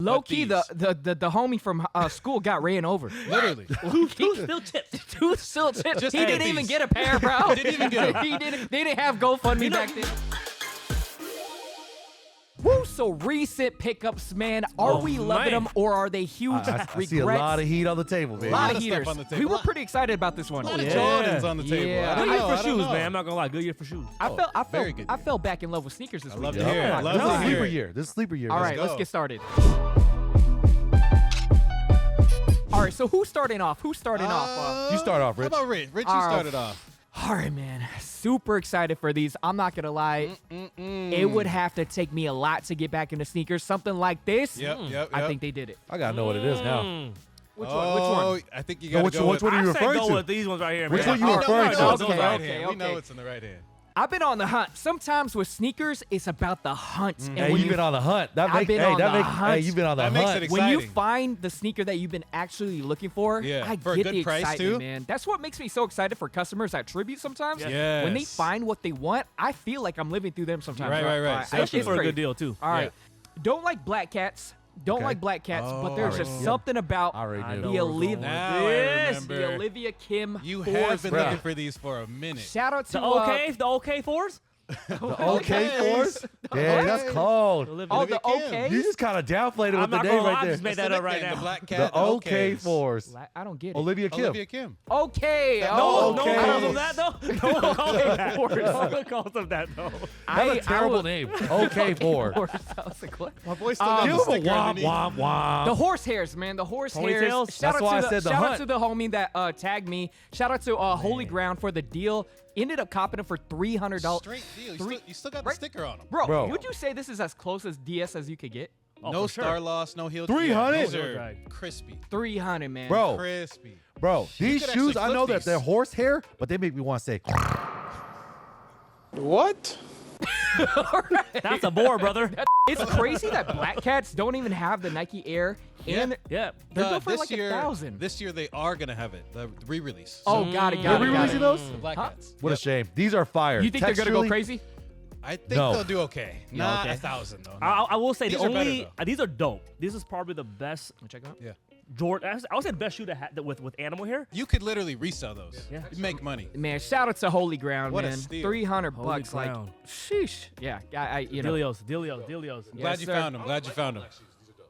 Low key, the homie from school got ran over. Literally. Two still chips. Two still tips. Just He didn't even get a pair, bro. Didn't even get 'em. They didn't have GoFundMe back then. Woo, so recent pickups, man. Are we loving them or are they huge regrets? I see a lot of heat on the table, man. A lot of stuff heaters. on the table. We were pretty excited about this one. A lot of Yeah. Jordans on the table. Yeah. I don't Good year know, for I don't shoes, know. man. I'm not gonna lie. Good year for shoes. Very good I year. fell back in love with sneakers this I week. love to hear it. Oh my Love This to is God. hear sleeper it. year. This is sleeper year. All Let's right, go. let's get started. All right, so who's starting off? You start off, Rich. How about Rich? Rich, you All right. started off. All right, man. Super excited for these. I'm not going to lie. It would have to take me a lot to get back into sneakers. Something like this. Yep. I think they did it. I gotta know what it is now. Which Oh, one? I think you No, got which to go with... one are you I say referring go to? with these ones right here, Which man. one you referring to? Those Okay, right okay, hand. We know okay. it's in the right hand. I've been on the hunt. Sometimes with sneakers, it's about the hunt. And Hey, when you've been on the hunt. That I've makes, been hey, on that the makes, hunt. hey, you've been on the That makes hunt. it when you exciting. find the sneaker that you've been actually looking for, Yeah, I for a get good the price, excitement, too. man. That's what makes me so excited for customers at Tribute sometimes. Yes. When they find what they want, I feel like I'm living through them sometimes. Right. Especially It's for a great. good deal too. All right. Don't like black cats. Don't Okay. like black cats, but Oh, there's alright. just Yeah. something about I already knew. the Know Olivia. Now I remember. The Olivia Kim. You Force. have been Bruh. looking for these for a minute. Shout out to The OK fours. The OK Force? Yeah, that's cold. Olivia. Oh, the Olivia Kim. OKs. You just kind of downplayed it I'm with the not name gonna lie. I right just there. made that up right The now. black The cat. OK Ks. Force. I don't get it. Olivia Kim. Olivia Kim. Okay. No, Oh, no okay. one calls them that though. No one calls them that. Force. No one calls them that though. That's a terrible name. OK Force. Force. I was like, what? My boy still got Give the him a sticker womp, underneath. womp, womp. The horse hairs, man. The horse hairs. Ponytails? Shout That's out why to I said the shout out hunt. to the homie that tagged me. Shout out to Holy Ground for the deal. Ended up copping them for $300. Straight deal. You still got the Right. sticker on them. Bro, would you say this is as close as DS as you could get? Oh, No for sure. star loss, no heel. 300? These are Right. crispy. 300, man. Bro, Crispy. these could shoes, actually I know flip that they're these. horsehair, but they make me want to say, What? That's a bore, brother. It's crazy that black cats don't even have the Nike Air, and Yeah. they're going for This like year, 1,000. This year they are gonna have it. The re-release. Oh, got it, they're got it. re-releasing those? The black Huh? cats. What a Yep. shame. These are fire. You think they're gonna go Texturally- crazy? I think No. they'll do okay. Yeah, Not okay. 1,000 though. I will say These the are better, only these are dope. This is probably the best Check it out. Yeah. Jordan. I would say the best shoe to have with animal hair. You could literally resell those. Yeah. You'd make money. Man, shout out to Holy Ground, What a man. steal. 300 Holy bucks, Ground. like, sheesh. Yeah, I you know. Dilios. Glad you sir. found them. Glad you found them.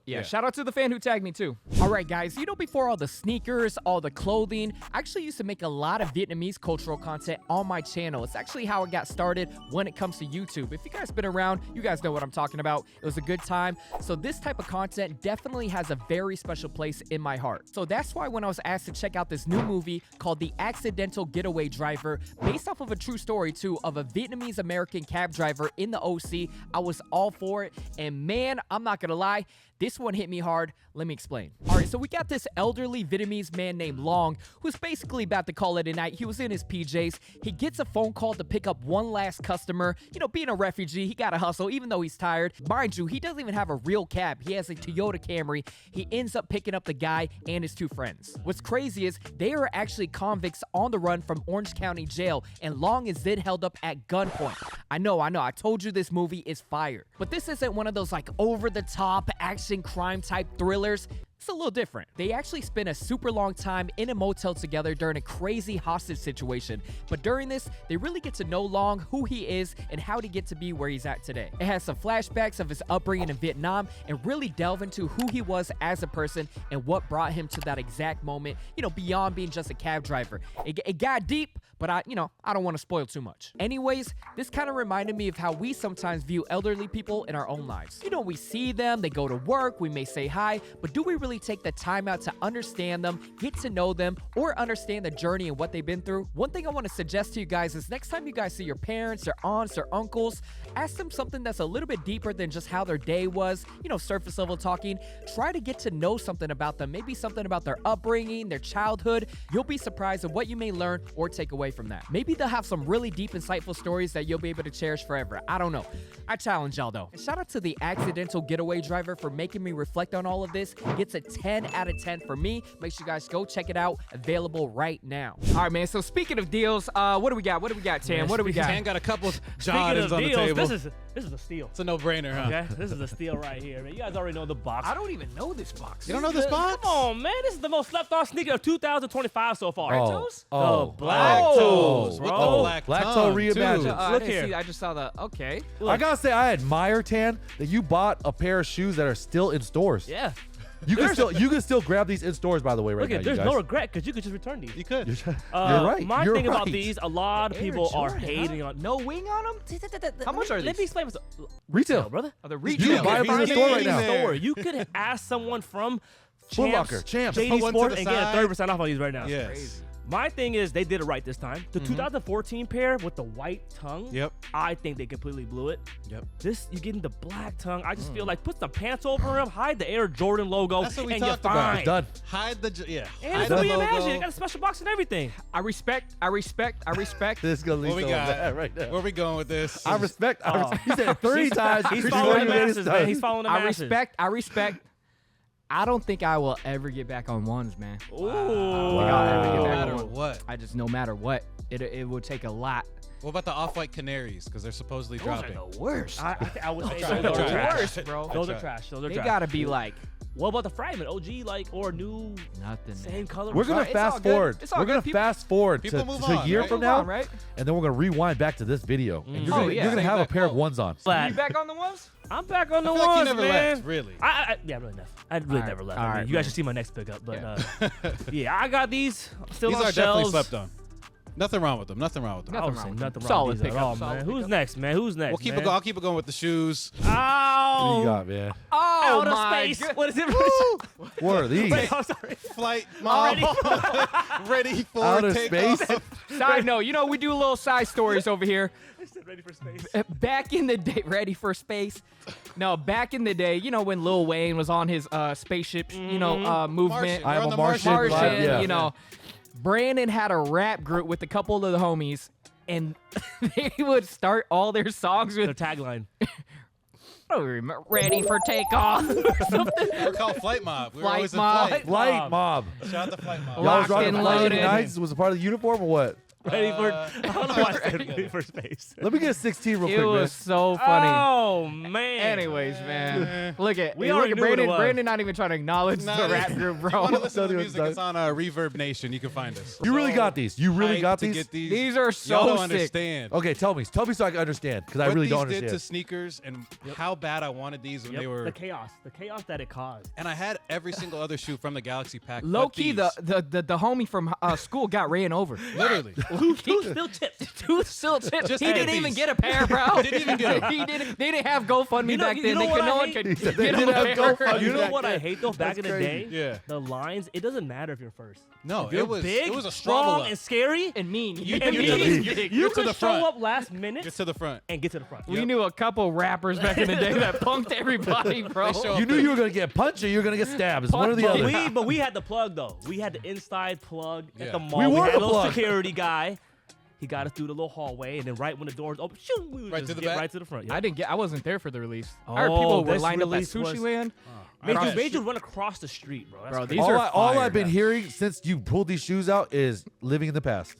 Yeah, shout out to the fan who tagged me too. All right, guys, you know, before all the sneakers, all the clothing, I actually used to make a lot of Vietnamese cultural content on my channel. It's actually how it got started when it comes to YouTube. If you guys been around, you guys know what I'm talking about. It was a good time. So this type of content definitely has a very special place in my heart. So that's why when I was asked to check out this new movie called The Accidental Getaway Driver, based off of a true story too of a Vietnamese American cab driver in the OC, I was all for it. And man, I'm not gonna lie, this one hit me hard. Let me explain. All right, so we got this elderly Vietnamese man named Long who's basically about to call it a night. He was in his PJs. He gets a phone call to pick up one last customer. You know, being a refugee, he got to hustle even though he's tired. Mind you, he doesn't even have a real cab. He has a Toyota Camry. He ends up picking up the guy and his two friends. What's crazy is they are actually convicts on the run from Orange County Jail, and Long is then held up at gunpoint. I know. I told you this movie is fire. But this isn't one of those like over-the-top action crime type thrillers. It's a little different. They actually spend a super long time in a motel together during a crazy hostage situation. But during this, they really get to know Long, who he is, and how to get to be where he's at today. It has some flashbacks of his upbringing in Vietnam and really delve into who he was as a person and what brought him to that exact moment, you know, beyond being just a cab driver. It got deep, but I don't want to spoil too much. Anyways, this kind of reminded me of how we sometimes view elderly people in our own lives. You know, we see them, they go to work, we may say hi, but do we really take the time out to understand them, get to know them, or understand the journey and what they've been through? One thing I want to suggest to you guys is next time you guys see your parents, their aunts, or uncles, ask them something that's a little bit deeper than just how their day was, you know, surface level talking. Try to get to know something about them, maybe something about their upbringing, their childhood. You'll be surprised at what you may learn or take away from that. Maybe they'll have some really deep, insightful stories that you'll be able to cherish forever. I don't know. I challenge y'all though. And shout out to The Accidental Getaway Driver for making me reflect on all of this. Gets a a 10 out of 10 for me. Make sure you guys go check it out. Available right now. All right, man. So speaking of deals, what do we got? What do we got, Tam? What do we got? Tam got a couple Speaking Jordans of on the deals, table. this is a steal. It's a no-brainer, huh? Okay, this is a steal right here, man. You guys already know the box. I don't even know this box. You don't know this box? Come on, man. This is the most slept on sneaker of 2025 so far. Black toes. bro. With the black toe tongue, reimagined. too. I Look didn't here. see- I just saw the. Okay. I gotta say, I admire Tan that you bought a pair of shoes that are still in stores. Yeah. You can still grab these in stores, by the way, right Look now. at, there's you no guys. regret because you could just return these. You could. You're You're right. My You're thing about right. these, a lot of Air people are Jordan, hating huh? on. No wing on them? How much are Let me these? explain this. Retail. No, brother. Oh, the You retail. can buy them in the find store it right in now. there. You could ask someone from Foot Locker, Champs. Put JD one to Sport the and get a side. 30% off on these right now. Yes. Crazy. My thing is they did it right this time. The 2014 pair with the white tongue. Yep. I think they completely blew it. Yep. This, you're getting the black tongue. I just feel like put some pants over them, hide the Air Jordan logo, That's what we and you're talked about. fine. It's done. Hide the And hide it's the a reimagined. logo. It got a special box and everything. I respect. This is gonna leave What we so got? bad right now. Where we going with this? I respect. He said it 3 times. He's before following you the made it masses, done. man. He's following the masses. I respect. I don't think I will ever get back on ones, man. Ooh. No Wow. matter what. I just, no matter what, it would take a lot. What about the off-white canaries? Because they're supposedly dropping. Worst. I would say tried. those I are tried. trash. Worst, bro. Those I are tried. trash. Those are They trash. gotta be like What about the fragment? OG, like, or new, nothing. same Man. color? We're gonna It's all fast good. forward. It's all We're gonna good. People- fast forward people to move a on, year right? from Move now, on, right? and then we're gonna rewind back to this video, and you're Oh, gonna, yeah. you're gonna have a Save pair of that ones on. Flat. You back on the ones? I'm back on the I feel like ones, you never man. left, really. Yeah, really never. I really All never right. left. All I mean, right, you man. guys should see my next pickup, but Yeah. yeah, I got these still These on are shelves. definitely slept on. Nothing wrong with them. Nothing wrong with them. I Nothing would say wrong with nothing them. wrong Solid with these at pickup, all, solid man. Who's pickup. next, man? Who's next? We'll keep man? it going. I'll keep it going with the shoes. What do Ow! you got, man? Oh Outer my space. god. What is it? What are these? Wait, I'm sorry. Flight mom. Ready for Outer takeoff. space? Side note, you know we do little side stories over here. Ready for space. Back in the day, ready for space? No, back in the day, you know when Lil Wayne was on his spaceship, movement. Martian. I am We're on a the Martian. Martian. Martian, Yeah. you know. Brandon had a rap group with a couple of the homies, and they would start all their songs Their with tagline. I don't remember, "Ready for takeoff." We're called Flight Mob. We were Flight always in Mob. flight. Flight mob. Shout out to Flight Mob. Y'all was Locked rocking and Flight loaded. 89s? Was a part of the uniform or what? Ready for. I don't know why I said ready for space. Let me get a 16 real It quick, was man. so funny. Oh man. Anyways, man, look at We already knew what it Brandon. was. Brandon not even trying to acknowledge Nah, the rap group, If you bro. want to listen to Tell the you music, what's it's on Reverb Nation. You can find us. You really got these. You really Hyped got to these. get these. These are so Y'all don't sick. understand. Okay, tell me so I can understand, because I What really these don't did understand. to sneakers and how bad I wanted these when Yep. they were. The chaos that it caused. And I had every single other shoe from the Galaxy pack. Low but key, these. the homie from school got ran over. Literally. Two still chipped. Two still tips. Just He had didn't even these. get a pair, bro. Didn't even get 'em. He didn't. They didn't have GoFundMe You know- back you then. know They what could. I No one hate? could He said they get him didn't a have pair. GoFundMe. You know back what I then. hate though? Back in the day, Yeah. the lines. It doesn't matter if you're first. No, If you're it was big, it was a strong, struggle. and scary. And mean. You and get mean. to the- You get to could the show front. up last minute Get to the front. and get to the front. We knew a couple rappers back in the day that punked everybody, bro. They show up You knew there. you were going to get punched or you were going to get stabbed. It's one or the But other. But we had the plug though. We had the inside plug Yeah. at the mall. We were had the a little plug. security guy. He got us through the little hallway, and then right when the doors open, shoot, we would Right just to the get back? right to the front. I wasn't there for the release. I heard Oh, people were this lined up at release Sushi was- Land. Made you run across the street, bro. That's Bro, crazy. these are All fire, I've been man. hearing since you pulled these shoes out is living in the past.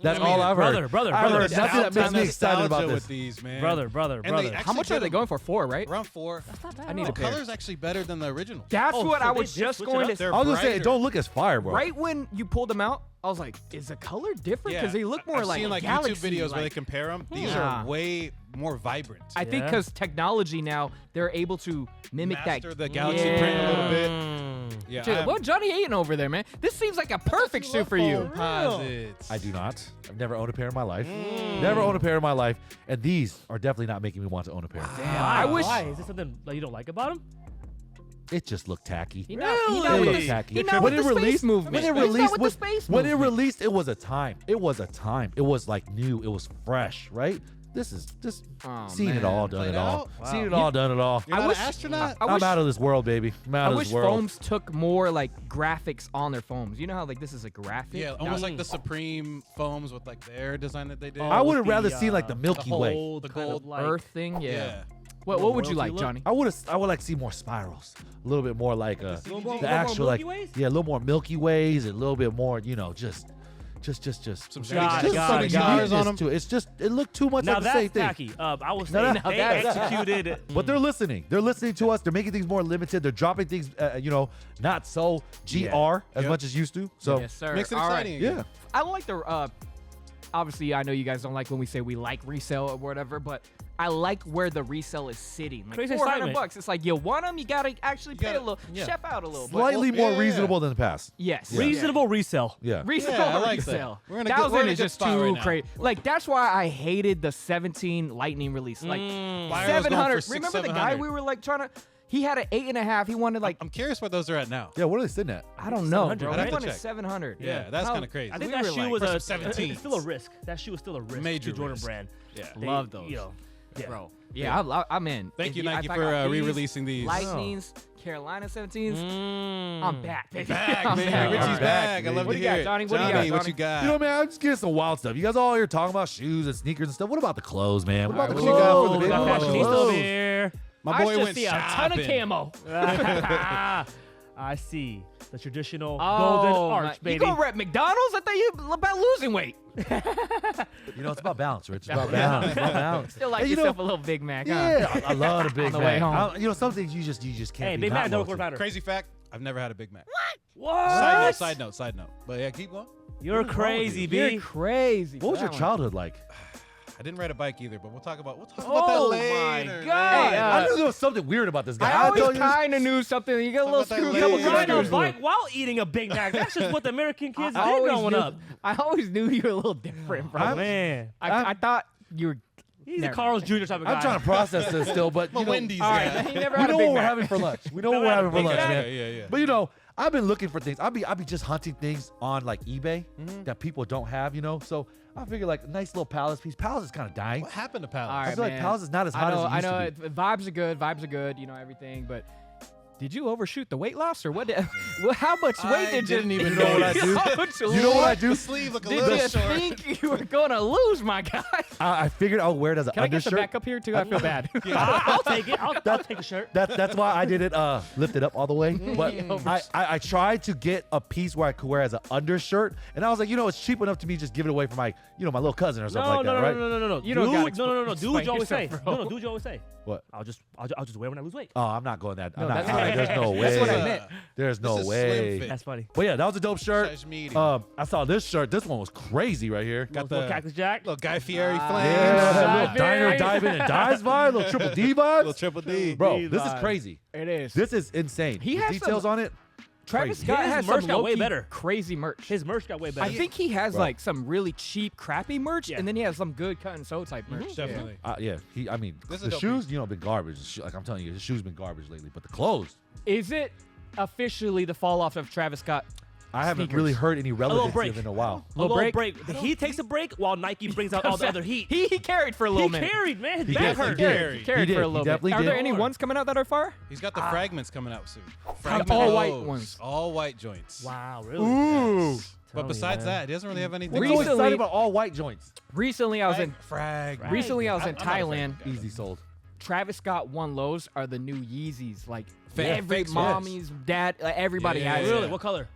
That's I mean, all I've heard. brother, I've heard brother, nothing that makes me excited about Nostalgia this. with these, man. brother. And they How actually much did are they them going for? 4, right? Around 4. I need The a pair. color's actually better than the original. That's Oh, what so I they was did just switch it going up? to say. They're I was gonna say, it brighter. don't look as fire, bro. Right when you pulled them out, I was like, is the color different? Because they look more I've like seen like Galaxy, YouTube videos where they like- compare them. These Yeah. are way more vibrant. I think Yeah. because technology now, they're able to mimic Master that. the Galaxy print a little bit. Yeah, Dude, what Johnny hating over there, man? This seems like a perfect shoe for you. Composites. I do not. I've never owned a pair in my life. Never owned a pair in my life. And these are definitely not making me want to own a pair. Damn, I wish. Why? Is there something that you don't like about him? It just looked tacky. He not, he Really? not It with looked the, tacky. he not When with it the released, space movement. when it He's not released, with the space when it movement. released, it was a time. It was a time. It was like new. It was fresh, right? This is just Oh, seen man. it all, done Played it all. out? Seen it all, done it all. You're I not wish- an astronaut? I I'm wish- out of this world, baby. I'm out I of wish this world. foams took more like graphics on their foams. You know how like this is a graphic? Yeah, almost like the Supreme foams with like their design that they did. I would have the, rather seen like the uh, Milky Way. Gold, The kind gold of like, Earth thing. Yeah. Yeah. What would you like, look. Johnny? I would like to see more spirals, a little bit more like little the more actual Milky like Ways? yeah, a little more Milky Ways, and a little bit more, you know, just Some just Got it, some got it, got stars it. on them. to it. It's just it looked too much Now like the same that's thing. tacky. I would say No, no, they that's- executed. But they're listening. They're listening to us. They're making things more limited. They're dropping things, you know, not so GR as Yep. much as used to. So Yes, sir. Makes it All right. exciting. again. yeah, I don't like the. Obviously, I know you guys don't like when we say we like resale or whatever, but I like where the resale is sitting. Like Crazy $400. excitement. It's like you want them, you gotta actually pay a gotta- little, yeah. chef out a little. slightly But, more yeah. reasonable than the past. yes, Yeah. Reasonable resale. Yeah. Resale, Yeah, I like that. resale. We're in a good- we're in 1,000 a is good just spot too right now. crazy. Like that's why I hated the 17 Lightning release. Like Mm. Why are those going for 700. 600, Remember the guy 700? we were like trying to? He had an 8.5. He wanted like I'm curious what those are at now. Yeah, what are they sitting at? I don't know, 700, bro. right? He I'd have to wanted check. 700. Yeah, that's How- kind of crazy. I think We that were shoe like- was For a some it's 17s. still a risk. That shoe was still a risk Major to Jordan risk. brand. Yeah. Love those. You know, yeah. Bro. Yeah, I'm in. Thank If you, if Nike, I for got these, re-releasing these. Lightnings, Carolina 17s. Mm. I'm back, baby. Back, I'm baby. back. Richie's I'm back. back, I love What to do you got, hear it. Johnny? What do you got, Johnny, what Johnny? you got? You know, man, I'm just getting some wild stuff. You guys all here talking about shoes and sneakers and stuff. What about the clothes, man? What about All the right, what you got for clothes? the We got Whoa. fashionista over here. My boy I just went see a ton of shopping. camo. I see the traditional Oh, golden my- arch, You baby. gonna rep McDonald's? I thought you about losing weight. You know, it's about balance, Rich. It's about balance. It's about balance. Still like Hey, you know, yourself a little Big Mac, huh? Yeah, I love the Big the way Mac. home. You know, some things you just can't. Hey, be Big not Mac, double loyal quarter to. pounder. Crazy fact, I've never had a Big Mac. What? Side note. But yeah, keep going. You're What's wrong with crazy, you? B. You're crazy. What was for your that one. childhood like? I didn't ride a bike either, but we'll talk about that Oh later. my God. Hey, I knew there was something weird about this guy. I told always you- kind of knew something. You get a little Talk about screw, that couple later. Riding a screws. bike while eating a Big Mac. That's just what the American kids did always growing knew- up. I always knew you were a little different, bro. Oh, man. I thought you were. He's a Never. Carl's Jr. type of guy. I'm trying to process this still, but But you know, Wendy's, All yeah. right, he never we had a know Big what we're Mac. having for lunch. We know what Never we're had a having for Big lunch, Mac. man. Yeah. But you know, I've been looking for things. I'll be just hunting things on like eBay that people don't have, you know. So I figure like a nice little Palace piece. Palace is kind of dying. What happened to Palace? All right, I feel like man. Palace is not as hot as it I used know. to be. Vibes are good. You know everything, but. Did you overshoot the weight loss or what? Well, how much weight I did you? didn't even You know what I do? How much You know what I weight do? The sleeve look a Did little you short. think you were gonna lose, my guy? I figured I'll wear it as an Can I get the undershirt. back up here too? I feel bad. I'll take it. I'll take a shirt. That's why I didn't lift it up all the way. But I tried to get a piece where I could wear as an undershirt, and I was like, you know, it's cheap enough to me just give it away for my, you know, my little cousin or something No, like no, that, no, right? no. You don't gotta Dude, no. Do what you always say. explain yourself, bro. No, do what you always say. What? I'll just wear when I lose weight. Oh, I'm not going that. No, I'm not. that's- There's no way. That's what I meant. There's no This is way. slim fit. That's funny. But yeah, that was a dope shirt. Size medium. I saw this shirt. This one was crazy right here. Got Little the Cactus Jack. little Guy Fieri flames. Yeah, Dive little diner in. dive in and dives vibe, little triple D Little vibes. triple D. Bro, D this is vibe. crazy. It is. This is insane. He the has details some- on it. Travis crazy. Scott His has merch some got way low-key better. crazy merch. His merch got way better. I think he has Bro. like some really cheap, crappy merch, Yeah. and then he has some good cut and sew type merch. Definitely. Yeah. I mean, This is the dope shoes, you know, been garbage. Like I'm telling you, his shoes been garbage lately. But the clothes, Is it officially the fall off of Travis Scott? I haven't Sneakers. really heard any little relevancy break. of it in a while. a little break? break. He takes a break while Nike brings out all the other heat. He carried for a little He minute. carried, man. His He back did, hurt. he did. Carried. He carried He for a did. little He bit. definitely Are there did. any ones coming out that are fire? He's got the fragments coming out soon. all white O's. ones. All white joints. Wow, really? Ooh. But besides that, he doesn't really have anything. Niggas always Recently- excited about all white joints. Recently, I was in Frag. Recently, I was in I'm not a frag Thailand. guy. Easy sold. Travis Scott One Lows are the new Yeezys. Like Fake- every fake sweats. mommy's dad, everybody Yeah, has yeah, it. Really? What color?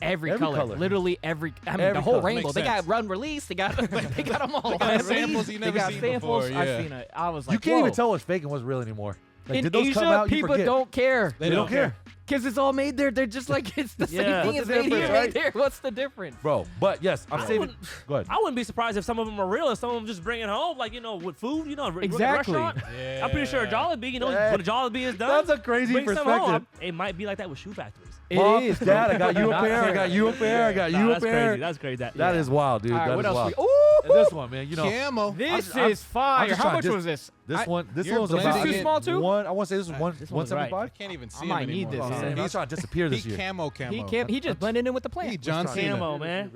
Every Every color. color. Literally every. I mean, Every the whole color. rainbow. Makes They got sense. run release. They got they got them all. They got samples you They never got seen samples. before, I've yeah. seen it. I was like, You can't even whoa. tell what's fake and what's real anymore. Like, In did those Asia, come out? You people forget. don't care. They They don't care. Because it's all made there. They're just like, it's the same Yeah. thing. What's It's the made here, difference, made right? there. What's the difference? Bro, but yes, I'm I saving. wouldn't- Go ahead. I wouldn't be surprised if some of them are real and some of them just bring it home, like, with food, Exactly. restaurant. I'm pretty sure a Jollibee, Yeah. when a Jollibee is done, That's a crazy bring some perspective. home. It might be like that with shoe factories. It Mom, is. Dad, I got you a Not pair. I fair. got you a pair. I got Nah, you a that's pair. crazy. That's crazy. That is wild, dude. All right, That what is else? wild. Ooh, And this one, man. You know, Camo. this I'm- is fire. I'm just How trying much to- was this? this one You're was blending about it. Too small, too? One. I want to say this was This one's right. 175. I can't even see I him might need anymore. this. He's trying to disappear this He year. camo. He just blended in with the plant. He John Cena. Camo, man.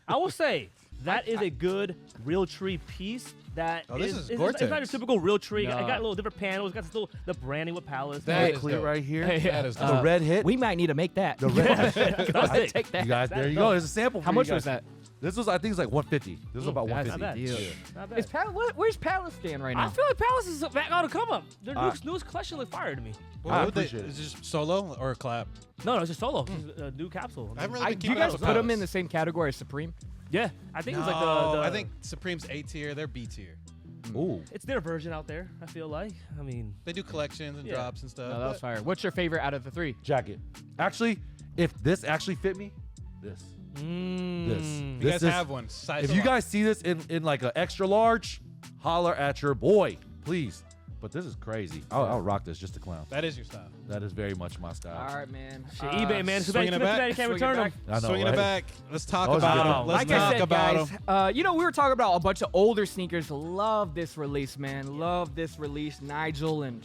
I will say that is a good real tree piece. That Oh, this is it's Gore-Tex. not your typical real tree. No. I got a little different panels. Got this little the branding with Palace. That Red is clear dope. right here. Hey, That is The dope. red hit. We might need to make that. The red. That's I'd it. take that. You guys, there you go. There's a sample. How for much you was guys. that? This was, I think, it's like 150. This was about that's 150. Not bad. Deal. Not bad. Is where's Palace stand right I now? feel like Palace is back on the come up. Their Uh, newest collection looked fire to me. I What would they- appreciate it. Is it just solo or a collab? No, it's just solo. It's a new capsule. I haven't really been Do you keeping up guys with put them in Palace. the same category as Supreme? Yeah, I think No, it was like the I think Supreme's A tier. They're B tier. Ooh. it's their version out there. I feel like. I mean, They do collections and Yeah. drops and stuff. No, that was but- fire. What's your favorite out of the three? Jacket. Actually, if this actually fit me, this. You This guys is- have one. Size If you guys see this in like an extra large, holler at your boy, please. But this is crazy. I'll rock this just to clown. that is your style. That is very much my style. All right, man. shit, eBay, man. Too swinging bad it back. you can't Swing it return them. back. I know, Swinging right? it back. Let's talk That was about good. them. Let's Like I talk said, about guys, them. we were talking about a bunch of older sneakers. Love this release, man. Love this release. Nigel and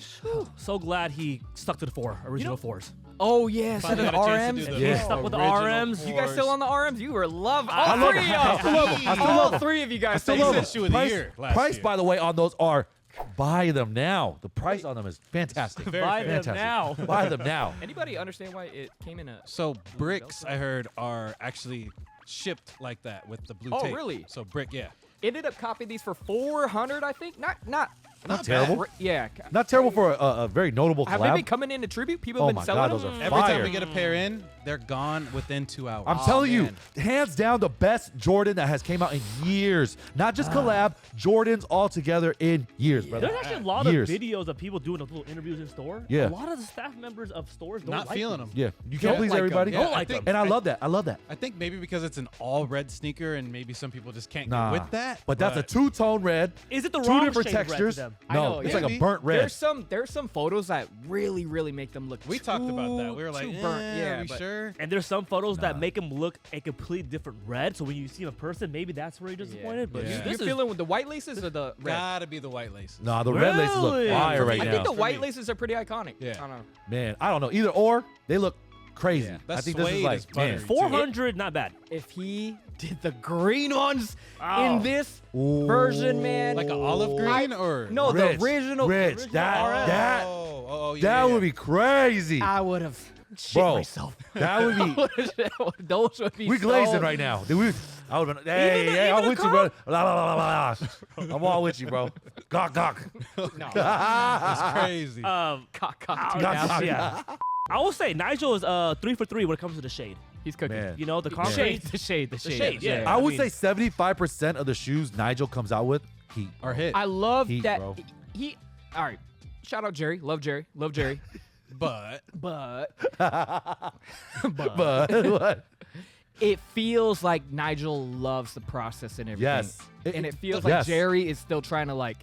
So glad he stuck to the original fours. oh yeah, so Finally the got a chance to RMs. do the Yeah. Stuck with the original RMs. You guys still on the RMs? You were love all I love three them. of I still love them. I still all love them. three of you guys. Still Thank love you. them. Shoe of the year last price, year. by the way, on those are buy them now. The price on them is fantastic. Very Buy fair. them now. Buy them now. Anybody understand why it came in a? So bricks, I heard, are actually shipped like that with the blue Oh, tape. really? So brick, yeah. Ended up copying these for 400, I think. Not terrible. Yeah. Not terrible for a very notable Have they been collab. coming in to tribute? People Oh have been my selling God, those them? are Every fire. time we get a pair in, they're gone within 2 hours. I'm Aw, telling man. you, hands down, the best Jordan that has came out in years. Not just collab, Jordans all together in years, brother. There's actually a lot Years. of videos of people doing those little interviews in store. Yeah. A lot of the staff members of stores don't Not like feeling them. them. Yeah, you Don't can't please like 'em. everybody. Yeah, Don't I like think- them. And I love that. I love that. I think maybe because it's an all red sneaker and maybe some people just can't Nah, get with that. but that's a two-tone red. Is it the Two wrong different shade of red to textures. them? I No, know, it's yeah. like a Maybe. burnt red. There's some photos that really make them look. We talked about that. We were too like, burnt. Yeah, are we but- sure? And there's some photos that make them look a complete different red. So when you see him in person, maybe that's where you're disappointed. But Yeah. You're this is feeling with the white laces or the red? Gotta be the white laces. Nah, the red laces look Really? fire right I now. think the For white me. laces are pretty iconic. Yeah. I don't know. Man, I don't know. Either or, they look crazy. Yeah. I That think this is suede like, is buttery, man. too. 400, not bad. If he did the green ones Oh. in this Ooh. version, man. Like an olive green or No, Rich, the original. Rich, original that- RS. that- yeah, That yeah. would be crazy. I would have shit Bro, myself. that would be. Those would be We so- glazing right now. Dude, I would have been, hey, I'm even with the you, bro. La, la, la, la, la. I'm all with you, bro. Gawk, gawk. No. That's crazy. Cock, Oh, yeah. yeah. I will say Nigel is 3 for 3 when it comes to the shade. He's cooking. Man. You know, the The concrete. shade, the shade, the shade. shade, yeah. I would mean- say 75% of the shoes Nigel comes out with, heat. Or hit. I love Heat, that bro. he. All right, shout out Jerry. Love Jerry. Love Jerry. but But But what? it feels like Nigel loves the process and everything. Yes. And it feels yes. like Jerry is still trying to like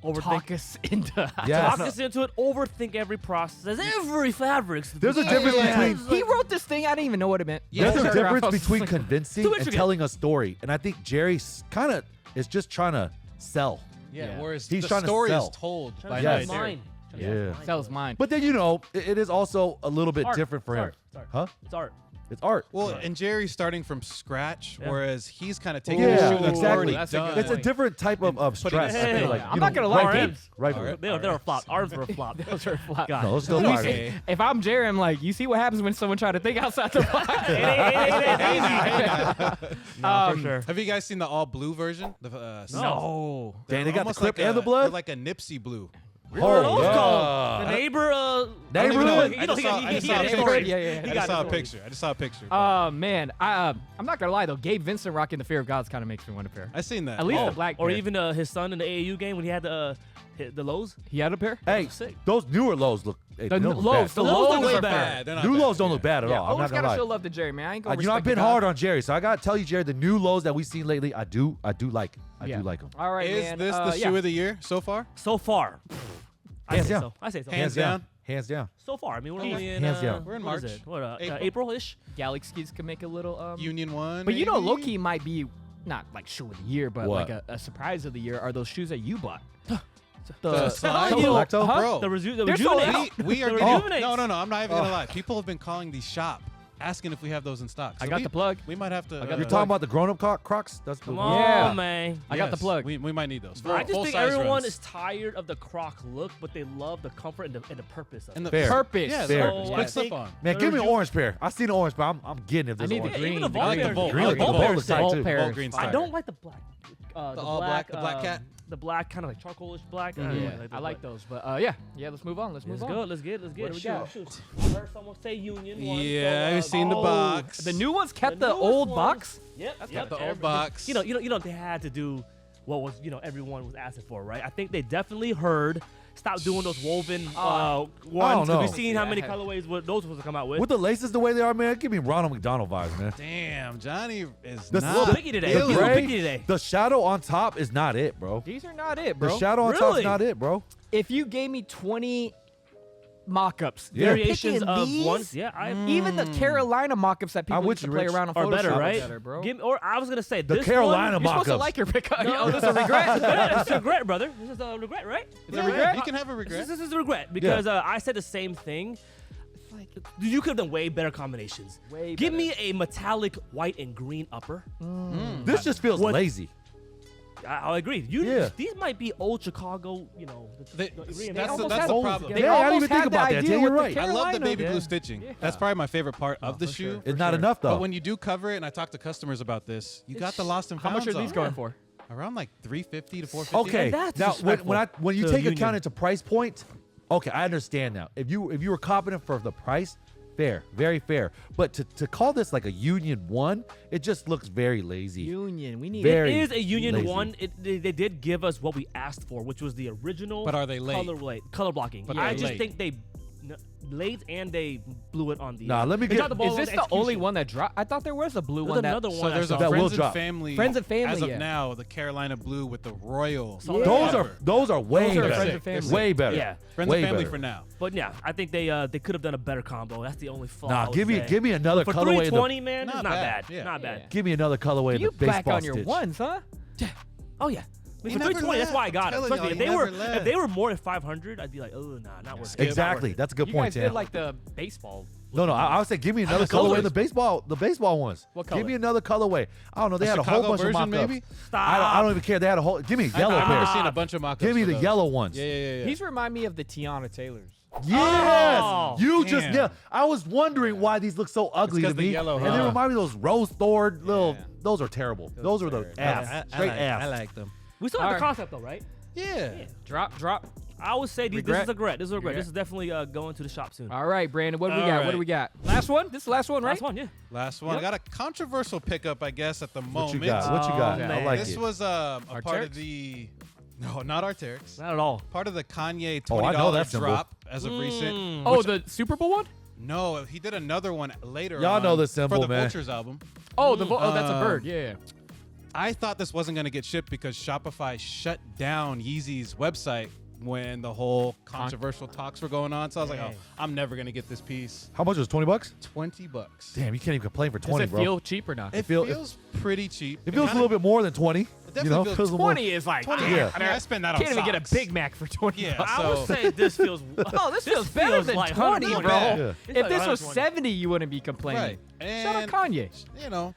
Overthink. talk us into. Yes. Talk us into it. Overthink every process. Every fabrics. There's a difference between He wrote this thing. I didn't even know what it meant. There's a Paragraph, difference I was between like, convincing too and intricate. telling a story. And I think Jerry kind of is just trying to sell. yeah, Yeah. whereas He's the trying to story sell. is told Trying by to Yes. sell Nigel. mine. Trying to Yeah. sell mine. Sells mine. But then, you know, it is also a little bit Art. different for It's him. art. It's art. Huh? It's art. It's art. Well, and Jerry's starting from scratch, Yeah. whereas he's kind of taking Yeah, a shoe that's exactly. already That's a good done. It's a point. different type of putting stress. it- I feel Hey, like, I'm you not know, gonna lie, right Gabe. for it. Right for Alright. it. They were flop. Arms were flop. Those are flop. God. No, it's still You fire. see, if I'm Jerry, I'm like, you see what happens when someone try to think outside the box. It ain't easy. No, for sure. Have you guys seen the all blue version? The, No. Dang, they got the almost clip like and the they're blood? like a Nipsey blue. What are those yeah. called? The neighbor. I don't even know. Neighborhood? I just saw- I just saw a his picture. story. Yeah, yeah, I yeah. He just got saw a his picture. I just saw a picture. Man, I'm not gonna lie though. Gabe Vincent rocking the Fear of Gods kind of makes me want a pair. I seen that. At least Oh, the black or pair. even his son in the AAU game when he had the lows. He had a pair. Hey, Sick. those newer lows look. Hey, The they don't look lows, bad. the lows lows look way are bad. fair. They're not New bad. lows don't look bad at Yeah, all. I'm always not gonna gotta lie. show love to Jerry, man. I ain't gonna You know, I've respect been the hard God. on Jerry, so I gotta tell you, Jerry, the new lows that we've seen lately, I do like. I Yeah. do like them. All right, Is man. this the yeah. shoe of the year so far? So far, I Hands say down. so. I say so. Hands down. Hands down. So far, I mean, we're only in. Hands down. We're in what is March. it? What, April. April-ish. Galaxies can make a little Union One. But you know, maybe? Loki might be not like shoe of the year, but What? like a surprise of the year. Are those shoes that you bought? The slide? Black toe? Huh? Bro. The They're sold rejuvenate. out. We are The getting. rejuvenates. No. I'm not even gonna lie. People have been calling these shop. asking if we have those in stock. I got the plug. We might have to. I got You're talking about the grown-up Crocs? That's Come the on, Yeah. man. I got the plug. We might need those. I just Full think size everyone runs. is tired of the Croc look, but they love the comfort and the purpose of And it. the Fair. Purpose. Yeah, Fair. so I split think- slip on. Man, give me an Urge you- orange pair. I seen an orange pair. I'm getting if I there's need an the orange. green. Even the the Vault green. Bear. Volt. Green I with like the the Volt Volt looks tight Volt too. pair. Volt green I style. don't like the black. The all black, the black cat. The black kind of like charcoalish black. Yeah, I like those. But yeah, let's move on. Let's move Let's on. go. Let's get. Let's get. What do we got? Shoot. I heard someone say Union. One, Yeah, so, I've seen the Oh, box. The new ones kept the newest old ones- box. Yep. That's Yep. got the old box. You know, they had to do what was everyone was asking for, right? I think they definitely heard. Stop doing those woven ones. know. We've seen how Yeah, many I have- colorways those supposed to come out with. With the laces the way they are, man, give me Ronald McDonald vibes, man. Damn, Johnny is The a little not picky today. feeling He's a it. little picky today. The shadow on top is not it, bro. These are not it, The bro. shadow on top's Really? not it, bro. If you gave me 20 mock-ups, Yeah. Variations picking of these, ones. Yeah, even the Carolina mock-ups that people I'm with used to you, play Rich. around on are Photoshop better, are right? better, bro. Or I was gonna say The this Carolina one, You're supposed to mock-ups. like your pick. No. Oh, this is a regret. It's a regret, brother. This is a regret, right? It's a Yeah, regret. yeah. You can have a regret. This is a regret because I said the same thing. It's like you could have done way better combinations. Way Give better. me a metallic white and green upper. This just feels What- lazy. I agree. Yeah. These might be old Chicago. They- the that's almost the had- problem. They Yeah, I didn't almost even think had the about that. idea Yeah, you're with the right. I love the Carolina. baby Yeah. blue stitching. Yeah. That's probably my favorite part of the for shoe. sure. It's not enough though. But when you do cover it, and I talk to customers about this, you got the lost and How found much are these going for? Around like $350 to $450. Okay, And that's now when you disrespectful take to account Union. into price point, okay, I understand now. If you were confident for the price, fair, very fair. But to call this like a Union one, it just looks very lazy. Union. We need Very It is a Union lazy. one. They did give us what we asked for, which was the original. But are they late? Color blocking. But I they're just late. think they late and they blew it on the. Nah, let me they get- dropped the ball Is on this the only execution. one that dropped? I thought there was a blue There's one. another That, one. So there's I a saw. That will Friends and drop. Family. Friends and Family, As of yeah. now, the Carolina blue with the royal. Yeah. Those are way Those are better. Friends and Family. Way better. Yeah. Friends way and Family better. for now. But yeah, I think they could have done a better combo. That's the only flaw. I Nah, would give say. me another For colorway. 320, man, Not it's not bad. bad. Yeah. Not bad. Give me another colorway in you the baseball back on your stitch. ones, huh? Oh yeah. I mean, He for never 320, that's why I left. got I'm it. telling Trust me, y'all, if he they were never left. if they were more than 500, I'd be like, oh nah, not worth it. Exactly. That's a good You point, guys Sam. did like the baseball. No, I would say give me another know colorway in those. the baseball ones. What Give color? me another colorway. I don't know. They A had a whole Chicago bunch of version, mock-ups. maybe? I don't even care. They had a whole. Give me a yellow I remember pair. seeing a bunch of mock-ups. Give me for the those. yellow ones. Yeah. These remind me of the Tiana Taylors. Yes, Oh, you just damn. nailed. I was wondering why these look so ugly to 'cause the me, yellow, and they huh? remind me of those rose thorn little. Yeah. Those are terrible. Those are the terrible. ass, straight ass. I like them. We still have Alright. the concept though, right? Yeah. Drop. I would say this Regret? is a regret. This is a regret. Regret? This is definitely going to the shop soon. All right, Brandon. What do we All got? What right. do we got? Last one. This is the last one, right? Last one, yeah. Last one. Yep. I got a controversial pickup, I guess, at the What moment. you got? What you got? Oh, I man. like This it. was a part Arc'teryx? of the. No, not Arc'teryx. Not at all. Part of the Kanye $20 Oh, I know that symbol. drop as of recent. Oh, the Super Bowl one? No, he did another one later. Y'all know on this symbol, for the man. Vultures album. Oh, that's a bird. Yeah. I thought this wasn't going to get shipped because Shopify shut down Yeezy's website when the whole controversial talks were going on. So I was like, oh, Dang. I'm never going to get this piece. How much was $20? $20. Damn, you can't even complain for Does 20, it bro. feel cheap or not? It feel- feels pretty cheap. It feels a little bit more than 20. definitely You know, feels feels a little more. 20 is like, 20. Yeah. I mean, I spend that on can't even get a socks. Big Mac for 20 Yeah, bucks. I would So- say this feels. Oh, this feels better feels than like 20, 120. bro. Yeah. It's If like this was 120. 70, you wouldn't be complaining. Right. Shout out And, Kanye. you know,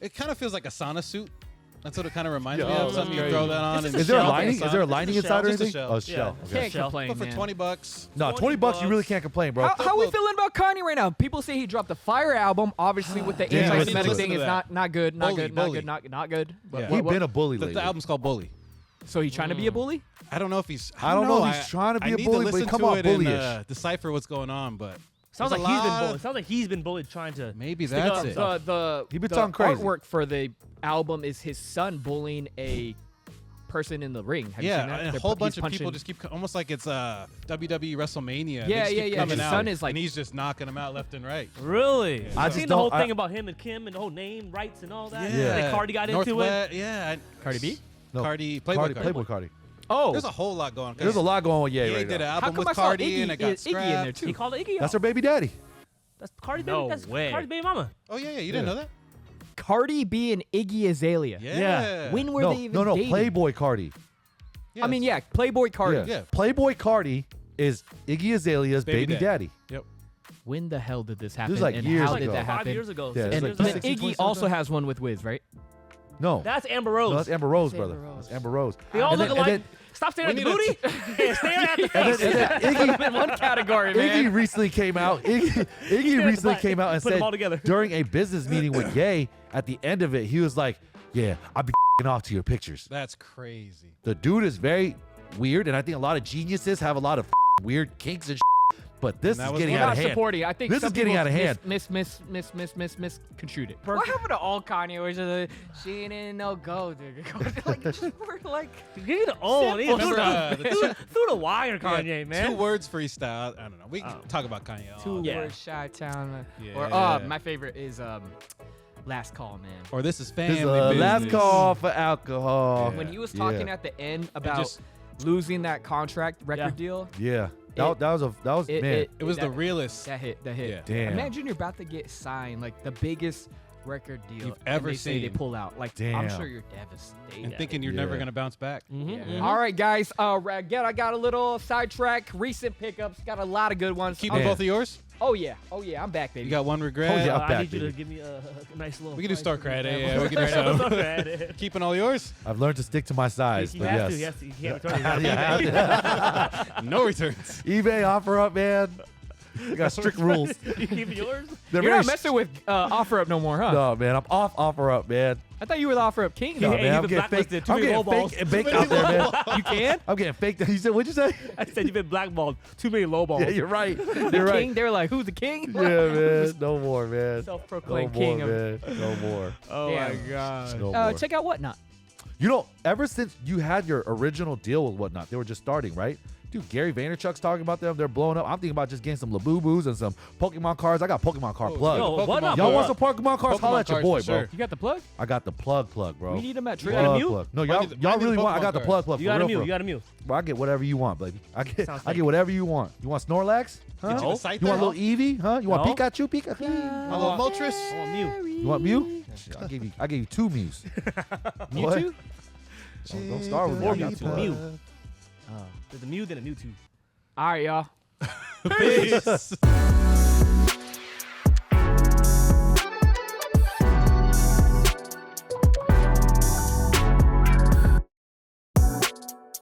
it kind of feels like a sauna suit. That's what it kind of reminds me Yeah, of. that's Something you crazy. throw that on. It's and just Is there a shell. lining? Is there a It's lining a inside or shell. Just a anything? shell. Oh, shell. Yeah. Okay. Can't Shell. complain, But for man. $20, No, 20 bucks, you really can't complain, bro. How we feeling about Kanye right now? People say he dropped the Fire album. Obviously, with the Damn, anti-Semitic listen thing, to is that. not good, not Bully, good, not bully. good, not good. But Yeah. He what- been a bully lately. the album's called Bully. so he trying to be a bully? I don't know if he's. I don't know if he's trying to be I a need bully, but listen he come to off it and, bullyish. decipher what's going on, but Sounds there's like a he's been lot- bullied. Sounds like he's been bullied trying to. Maybe stick that's up it. stuff. He been the talking crazy. artwork for the album is his son bullying a person in the ring. Have you seen Yeah, that? and a They're whole he's bunch of punching- people just keep almost like it's WWE WrestleMania. They Yeah, just yeah, keep yeah. coming His out, son is like- and he's just knocking them out left and right. Really? I I've just seen the whole don't- thing about him and Kim and the whole name rights and all that. Yeah, Like Cardi got into it. Northwest, yeah, Cardi B? No, Cardi, Playboy Cardi. Playboy Cardi. Oh, There's a whole lot going on. There's a lot going on. Yeah, He right did an now. album come I with saw Cardi, Iggy- and it got Iggy in there, scrapped. too? He called it Iggy. That's her baby daddy. That's Cardi No baby. That's way. Cardi baby mama. Oh yeah, you didn't Yeah. know that? Cardi B and Iggy Azalea. Yeah. When were No, they even no, dating? Playboy Cardi. Yeah, I mean, yeah, Playboy Cardi. Yeah. Yeah. Playboy Cardi is Iggy Azalea's baby Baby daddy. Yep. when the hell did this happen? was like and years how ago. did that 5 happen? years ago. Yeah, 6 it's And, years like ago. then 60, Iggy 20 also something. has one with Wiz, right? No. That's Amber Rose. No, that's Amber Rose, That's brother. Amber Rose. That's Amber Rose. They all And look then- alike. and Stop staring at We the need booty. Yeah, stare at the then- face. and then Iggy, in one category, Iggy man. recently came out. Iggy at recently the came out and Put them said all together. during a business meeting with Ye, at the end of it, he was like, "Yeah, I'll be off to your pictures." That's crazy. The dude is very weird, and I think a lot of geniuses have a lot of weird kinks and but this And that is was getting We're one. out not of hand. supporting. I think This some is getting people out of hand. misconstrued it. What happened to all Kanye? Which is she didn't know go, nigga. Like, just we're like, Give me the own. Simple Through stuff. through the wire, Kanye, Yeah, man. 2 words freestyle. I don't know. We can talk about Kanye. all two day. Yeah. words, Chi-Town. Yeah. Or my favorite is Last Call, man. Or this is This family is business. last call for alcohol. Yeah. When he was talking Yeah. at the end about just- losing that contract record deal, Yeah, that was man. It was the that- realest. That hit. Yeah. Damn. Imagine you're about to get signed, like the biggest record deal You've and ever they say they seen. pull out. Like, I'm Damn. sure you're devastated. And thinking you're never Yeah. going to bounce back. Mhm. All right, guys. Again, I got a little sidetrack. Recent pickups. Got a lot of good ones. Keeping Man. both of yours? Oh yeah. I'm back, baby. You got one regret? Oh, yeah. I back, need you to baby. give me a nice little. We can do price store for credit. that. Yeah, we can do Store some. credit. Keeping all yours? I've learned to stick to my size, He but has yes. to. He can't return it. Yeah. No returns. eBay offer up, man. We got strict rules. You keep yours? They're You're very not messing with OfferUp no more, huh? No, man, I'm off offer up, man. I thought you were the OfferUp king. No, though. Hey, man, you've I'm been getting blacklisted. fake. Too I'm many getting lowballs. fake and baked out there, man. You can? I'm getting faked. You said, what'd you say? I said you've been blackballed. Too many lowballs. Yeah, you're right. The You're right. king? They're like, who's the king? Yeah, man. No more, man. No Self-proclaimed more, king of. man. No more. Oh Yeah. my god. No more. Check out Whatnot. You know, ever since you had your original deal with Whatnot, they were just starting, right? Dude, Gary Vaynerchuk's talking about them. They're blowing up. I'm thinking about just getting some Labubus and some Pokemon cards. I got Pokemon card plug. yo, what up, Y'all bro? want some Pokemon cards? Holla at your cards boy, for bro. sure. You got the plug? I got the plug, bro. We need them at You Trigger. got a plug, Mew? plug. No, I y'all, need the- I y'all need the really want. I Pokemon got the cards. plug, plug. You for got a real, Mew. for You real. got a Mew. Bro, I get whatever you want, baby. I Sounds get whatever you want. You want Snorlax? Huh? Get you the No. Scyther? You want little Eevee? Huh? You want No. Pikachu? Pikachu? My little Moltres? I want Mew. You want Mew? I gave you 2 Mews. What? Mewtwo? Don't start with me. Or I got Mewtwo. plug. Mew. There's a Mew, then a Mewtwo. All right, y'all. Peace.